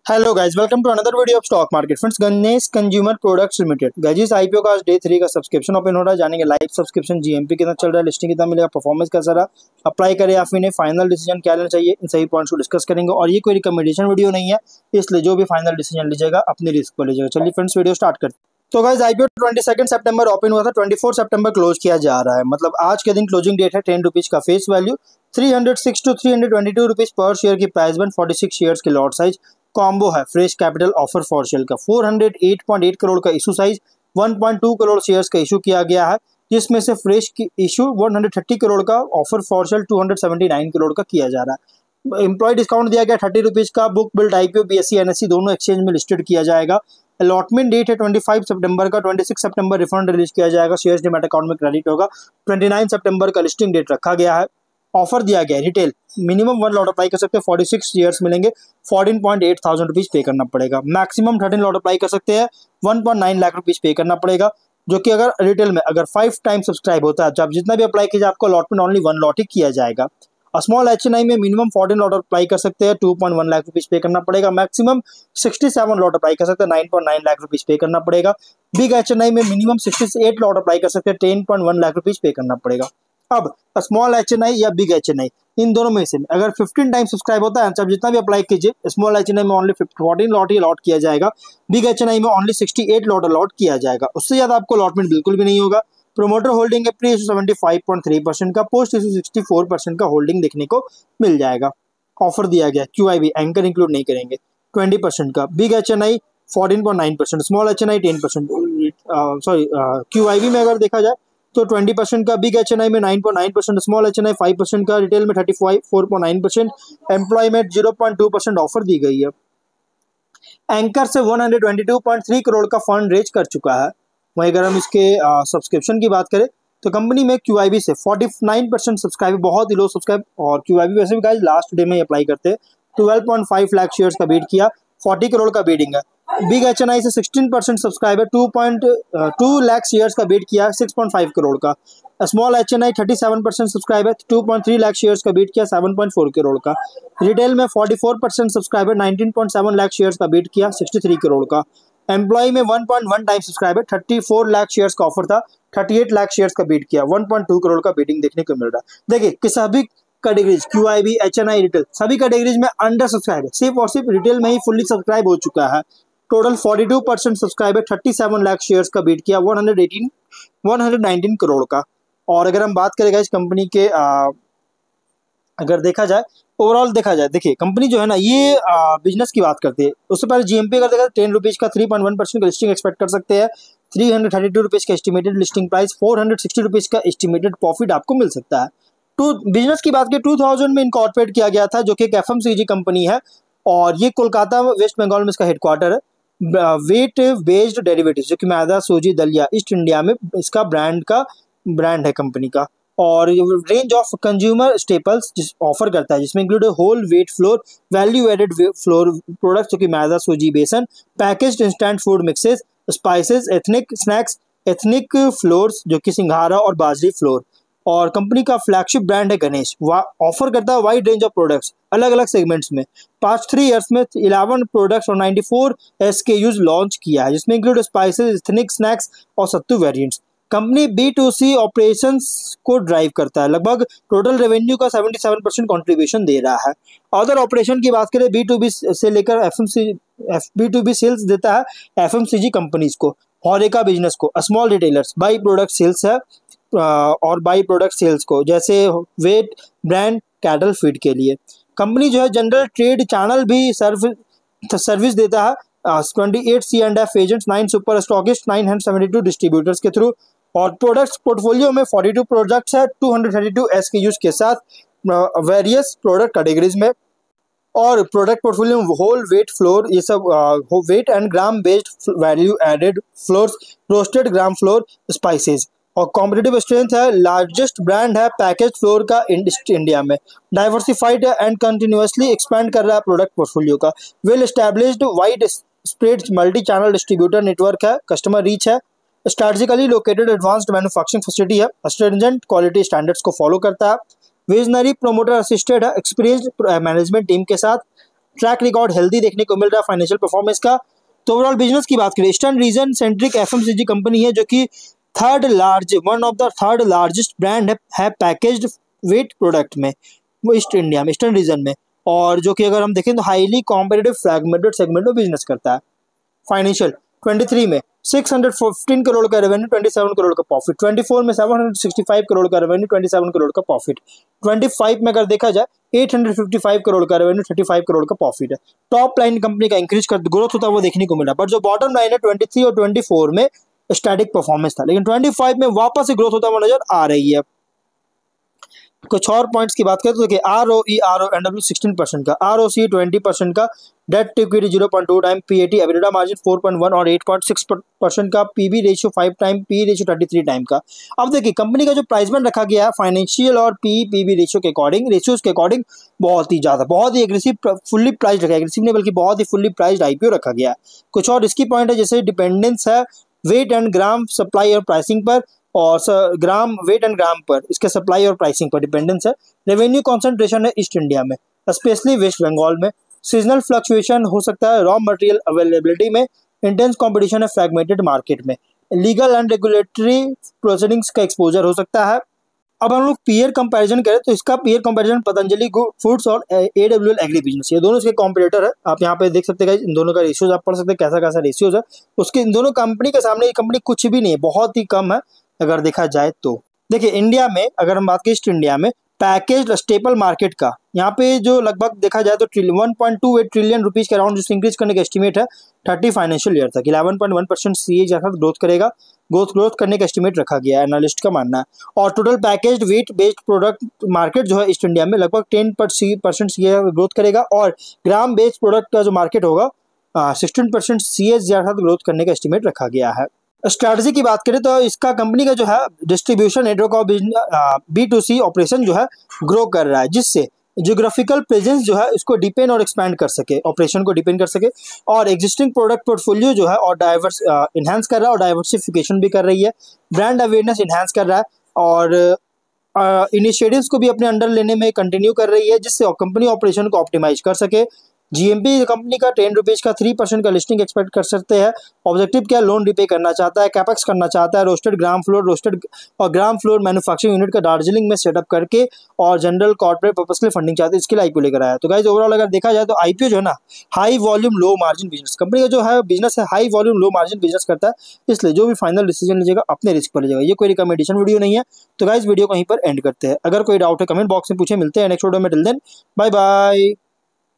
Hello guys, welcome to another video of stock market. Friends, Ganesh consumer products limited guys IPO का आज day 3 का subscription open हो रहा है। जानेंगे लाइव सब्सक्रिप्शन जीएमपी कितना चल रहा है, लिस्टिंग कितना मिलेगा, परफॉर्मेंस कैसा रहा, अप्लाई करें या फिर नहीं, फाइनल डिसीजन क्या लेना चाहिए, इन सभी पॉइंट्स को डिस्कस करेंगे। और ये कोई रिकमेंडेशन वीडियो नहीं है, इसलिए जो भी फाइनल डिसीजन लीजिएगा अपनी रिस्क पर लीजिएगा। चलिए फ्रेंड्स, वीडियो स्टार्ट करते हैं। तो गाइस आईपीओ 22 सितंबर ओपन हुआ था, 24 सितंबर क्लोज किया जा रहा है। मतलब आज के दिन क्लोजिंग डेट है। 10 रुपीज का फेस वैल्यू, 306 टू 322 रुपीज पर शेयर की प्राइस बन, 46 शेयर्स की लॉट साइज, कॉम्बो है fresh capital offer for sale का। 408.8 करोड़ का इशू साइज, 1.2 करोड़ शेयर्स का इशू किया गया है, जिसमें से फ्रेश की इशू 130 करोड़ का, ऑफर फॉर सेल 279 करोड़ का किया जा रहा है। एम्प्लॉय डिस्काउंट दिया गया 30 रुपीज का। Book build IPO BSc NSC दोनों एक्सचेंज में लिस्टेड किया जाएगा। अलॉटमेंट डेट है 25 सितंबर का। 26 सितंबर रिफंड रिलीज किया जाएगा, शेयर्स डीमैट अकाउंट में क्रेडिट होगा। 29 सितंबर का लिस्टिंग डेट रखा गया है। ऑफर दिया गया है रिटेल, मिनिमम 1 लॉट अप्लाई कर सकते हैं, 46 शेयर्स मिलेंगे, 14.8 थाउजेंड रुपीज पे करना पड़ेगा। मैक्सिमम 13 लॉट अप्लाई कर सकते हैं, 1.9 लाख रुपीज पे करना पड़ेगा, जो कि अगर रिटेल में अगर 5 टाइम सब्सक्राइब होता है तो आप जितना भी अप्लाई कीजिए आपको अलॉटमेंट ओनली 1 लॉट ही किया जाएगा। स्मॉल एचएनआई में मिनिमम 14 लॉट अप्लाई कर सकते हैं, 2.1 लाख रुपीज पे करना पड़ेगा। मैक्सिमम 67 लॉट अप्लाई कर सकते हैं, 9.9 लाख रुपीज पे करना पड़ेगा। बिग एचएनआई में मिनिमम 68 लॉट अप्लाई कर सकते हैं, 10.1 लाख रुपीज पे करना पड़ेगा। अब स्मॉल एचएनआई या बिग एचएनआई, इन दोनों में से अगर 15 टाइम सब्सक्राइब होता है तो आप जितना भी अप्लाई कीजिए, स्मॉल एचएनआई में ओनली 14 लॉट ही अलॉट किया जाएगा, बिग एचएनआई में ओनली 68 लॉट अलॉट किया जाएगा। उससे ज्यादा आपको अलॉटमेंट बिल्कुल भी नहीं होगा। प्रोमोटर होल्डिंग है प्री इशू 75.3% का, पोस्ट इशू 64% का होल्डिंग देखने को मिल जाएगा। ऑफर दिया गया क्यूआईबी एंकर इंक्लूड नहीं करेंगे 20% का, big HNI 14.9%, small HNI 10%, sorry QIB में अगर देखा जाए तो 20% का, बिग एचएनआई में 9.9%, स्मॉल एचएनआई 5% का, रिटेल में 34.9%, एम्प्लॉय में 0.2% ऑफर दी गई है। एंकर से 122.3 करोड़ का फंड रेज कर चुका है। वहीं अगर हम इसके सब्सक्रिप्शन की बात करें तो कंपनी में क्यूआईबी से 49% सब्सक्राइब, बहुत ही लो सब्सक्राइब। और क्यूआईबी वैसे भी गाइस लास्ट डे में अप्लाई करते हैं। 12.5 लाख शेयर्स का बीड किया, 40 करोड़ का बीडिंग है। बिग एचएनआई से 16% सब्सक्राइबर, 2.2 लाख शेयर्स का बीड किया, 6.5 करोड़ का। Small HNI 37% subscriber, 2.3 lakh shares का बीड किया, 7.4 करोड़ का। रिटेल में 44% सब्सक्राइबर, 19.7 लाख शेयर्स का बीड किया, 63 करोड़ का। एम्प्लॉय में 1.1 टाइम सब्सक्राइबर, 34 लाख शेयर्स का ऑफर था, 38 लाख शेयर्स का बीट किया, 1.2 करोड़ का बीटिंग देखने को मिल रहा है। देखिए कि सभी कैटेगरीज क्यूआईबी एचएनआई रिटेल सभी कैटेगरीज में अंडर सब्सक्राइब है, सिर्फ और सिर्फ रिटेल में ही फुल्ली सब्सक्राइब हो चुका है। टोटल 42% सब्सक्राइबर, 37 लाख शेयर्स का बीट किया, 119 करोड़ का। और अगर हम बात करेंगे इस कंपनी के अगर देखा जाए ओवरऑल देखा जाए, देखिए कंपनी जो है ना ये बिजनेस की बात करती है। उससे पहले जीएमपी अगर देखा 10 रुपीज का 3.1% का लिस्टिंग एक्सपेक्ट कर सकते हैं। 332 रुपीज का एस्टिमेटेड लिस्टिंग प्राइस, 460 रुपीज का एस्टिमेटेड प्रॉफिट आपको मिल सकता है। टू बिजनेस की बात करें 2000 में इनकॉर्पोरेट किया गया था, जो कि एक एफएमसीजी कंपनी है और ये कोलकाता वेस्ट बंगाल में इसका हेडक्वार्टर है। वेट बेस्ड डेरिवेटिव जो कि मैदा सूजी दलिया ईस्ट इंडिया में इसका ब्रांड है कंपनी का। और रेंज ऑफ कंज्यूमर स्टेपल्स जिस ऑफर करता है, जिसमें include whole wheat flour, value added flour products जो कि मैदा सूजी बेसन, packaged instant food mixes, spices, ethnic snacks, ethnic flours जो कि सिंघारा और बाजरी फ्लोर। और कंपनी का फ्लैगशिप ब्रांड है गणेश। ऑफर करता है वाइड रेंज ऑफ प्रोडक्ट्स अलग अलग सेगमेंट्स में। पास्ट 3 ईयर्स में 11 प्रोडक्ट्स और 94 एसकेयूज लॉन्च किया है, जिसमें इंक्लूड स्पाइसेस, एथनिक स्नैक्स और सत्तू वेरिएंट्स। कंपनी B2C ऑपरेशंस को ड्राइव करता है, लगभग टोटल रेवेन्यू का 77% कंट्रीब्यूशन दे रहा है। अदर ऑपरेशन की बात करें B2B से लेकर B2B सेल्स देता है एफएमसीजी कंपनीज को, हॉरेका बिजनेस को, small retailers, by product sales है और बाई प्रोडक्ट सेल्स को, जैसे वेट ब्रांड कैटल फीड के लिए। कंपनी जो है जनरल ट्रेड चैनल भी सर्विस देता है 28 C&F agents, 9 super stockist, 972 distributors के थ्रू। और प्रोडक्ट्स पोर्टफोलियो में 42 प्रोडक्ट्स है 232 एसकेयूज के साथ वेरियस प्रोडक्ट कैटेगरीज में। और प्रोडक्ट पोर्टफोलियो में होल वेट फ्लोर, ये सब wheat and gram based value added flours, roasted gram flour, spices. और कॉम्पिटिटिव स्ट्रेंथ है, लार्जेस्ट ब्रांड है पैकेज फ्लोर का इंडिया में। डाइवर्सिफाइड एंड कंटिन्यूसली एक्सपैंड कर रहा है प्रोडक्ट पोर्टफोलियो का। Well established wide spread multi channel distributor network है, कस्टमर रीच है। Strategically located advanced manufacturing facility है, स्ट्रिंजेंट क्वालिटी स्टैंडर्ड्स को फॉलो करता है। विजनरी प्रोमोटर असिस्टेड है, एक्सपीरियंस्ड मैनेजमेंट टीम के साथ। ट्रैक रिकॉर्ड हेल्दी देखने को मिल रहा है फाइनेंशियल परफॉर्मेंस का। तो ओवरऑल बिजनेस की बात करें, eastern region centric FMCG company है जो कि one of the third largest brand है पैकेज्ड वेट प्रोडक्ट में वो ईस्ट इंडिया में, ईस्टर्न रीजन में, और जो कि अगर हम देखें तो हाईली कॉम्पिटिटिव फ्रैगमेंटेड सेगमेंट में बिजनेस करता है। फाइनेंशियल 23 में 615 करोड़ का रेवेन्यू, 27 करोड़ का प्रॉफिट, 24 में 765 करोड़ का रेवेन्यू, 27 करोड़ का प्रॉफिट, 25 में अगर देखा जाए 855 करोड़ का रेवेन्यू, 35 करोड़ का प्रॉफिट है। टॉप लाइन कंपनी का इंक्रीज कर ग्रोथ होता है वो देखने को मिला, बट जो बॉटम लाइन है 23 और 24 में स्टैटिक परफॉर्मेंस था, लेकिन 25 में वापस से ग्रोथ होता हुआ नजर आ रही है। कुछ और पॉइंट्स की बात करें तो देखिए ROE 16% का, ROC 20% का, debt to equity 0.2 time, PAT EBITDA margin 4.1 और 8.6% का, PB ratio 5 time, PE ratio 33 time का। अब देखिए कंपनी का जो प्राइस बैंड रखा गया है फाइनेंशियल और PE/PB रेशियो के अकॉर्डिंग, रेशियोज के अकॉर्डिंग बहुत ही ज्यादा, बहुत ही एग्रेसिव, फुल्ली प्राइस्ड रखा है, एग्रेसिव नहीं बल्कि बहुत ही फुल्ली प्राइस्ड IPO रखा गया है। कुछ और इसकी पॉइंट है जैसे डिपेंडेंस है वेट एंड ग्राम सप्लाई और प्राइसिंग पर, और वेट एंड ग्राम पर, इसके सप्लाई और प्राइसिंग पर डिपेंडेंस है। रेवेन्यू कॉन्सेंट्रेशन है ईस्ट इंडिया में, स्पेशली वेस्ट बंगाल में। सीजनल फ्लक्चुएशन हो सकता है रॉ मटेरियल अवेलेबिलिटी में। इंटेंस कंपटीशन है फ्रैगमेंटेड मार्केट में। लीगल एंड रेगुलेटरी प्रोसीडिंग्स का एक्सपोजर हो सकता है। अब हम लोग पीयर कंपैरिजन करें तो इसका पीयर कंपैरिजन पतंजलि फूड्स और AWL एग्री बिजनेस, ये दोनों इसके कॉम्पिटिटर है। आप यहाँ पे देख सकते हैं इन दोनों का रेशियोज आप पढ़ सकते हैं कैसा कैसा रेशियोज है उसके। इन दोनों कंपनी के सामने ये कंपनी कुछ भी नहीं है, बहुत ही कम है अगर देखा जाए तो। देखिए इंडिया में अगर हम बात करें ईस्ट इंडिया में पैकेज्ड स्टेपल मार्केट का, यहाँ पे जो लगभग देखा जाए तो 1.28 ट्रिलियन रुपीज के अराउंड जिससे इंक्रीज करने का एस्टिमेट है 30 फाइनेंशियल ईयर तक। 11.1% CA जैसा ग्रोथ करेगा, ग्रोथ करने का एस्टिमेट रखा गया है, एनालिस्ट का मानना है। और total packaged wheat based product market जो है ईस्ट इंडिया में लगभग 10% CA ग्रोथ करेगा, और ग्राम बेस्ड प्रोडक्ट का जो मार्केट होगा 16% CA जैसा ग्रोथ करने का एस्टिमेट रखा गया है। स्ट्रैटेजी की बात करें तो इसका कंपनी का जो है डिस्ट्रीब्यूशन नेटवर्क और B2C ऑपरेशन जो है ग्रो कर रहा है, जिससे ज्योग्राफिकल प्रेजेंस जो है इसको डिपेंड और एक्सपैंड कर सके, ऑपरेशन को डिपेंड कर सके, और एग्जिस्टिंग प्रोडक्ट पोर्टफोलियो जो है और इन्हांस कर रहा है और डाइवर्सिफिकेशन भी कर रही है। ब्रांड अवेयरनेस इन्हांस कर रहा है और इनिशिएटिव्स को भी अपने अंडर लेने में कंटिन्यू कर रही है, जिससे कंपनी ऑपरेशन को ऑप्टिमाइज कर सके। GMP कंपनी का 10 रुपीज का 3% का लिस्टिंग एक्सपेक्ट कर सकते हैं। ऑब्जेक्टिव क्या, लोन रिपे करना चाहता है, कैपेक्स करना चाहता है, roasted gram floor manufacturing unit का दार्जिलिंग में सेटअप करके, और जनरल कॉर्पोरेट पर्पस के लिए फंडिंग चाहते हैं, इसके लिए IPO लेकर आया। तो गाइस ओवरऑल अगर देखा जाए तो IPO जो है ना high volume low margin business, company का जो है बिजनेस है high volume low margin business करता है, इसलिए जो भी फाइनल डिसीजन लीजिएगा अपने रिस्क पर लीजिएगा। ये कोई रिकमेंडेशन वीडियो नहीं है। तो गाइस वीडियो को यहीं पर एंड करते हैं। अगर कोई डाउट है कमेंट बॉक्स में पूछे। मिलते हैं नेक्स्ट वीडियो में, टिल देन बाय बाय।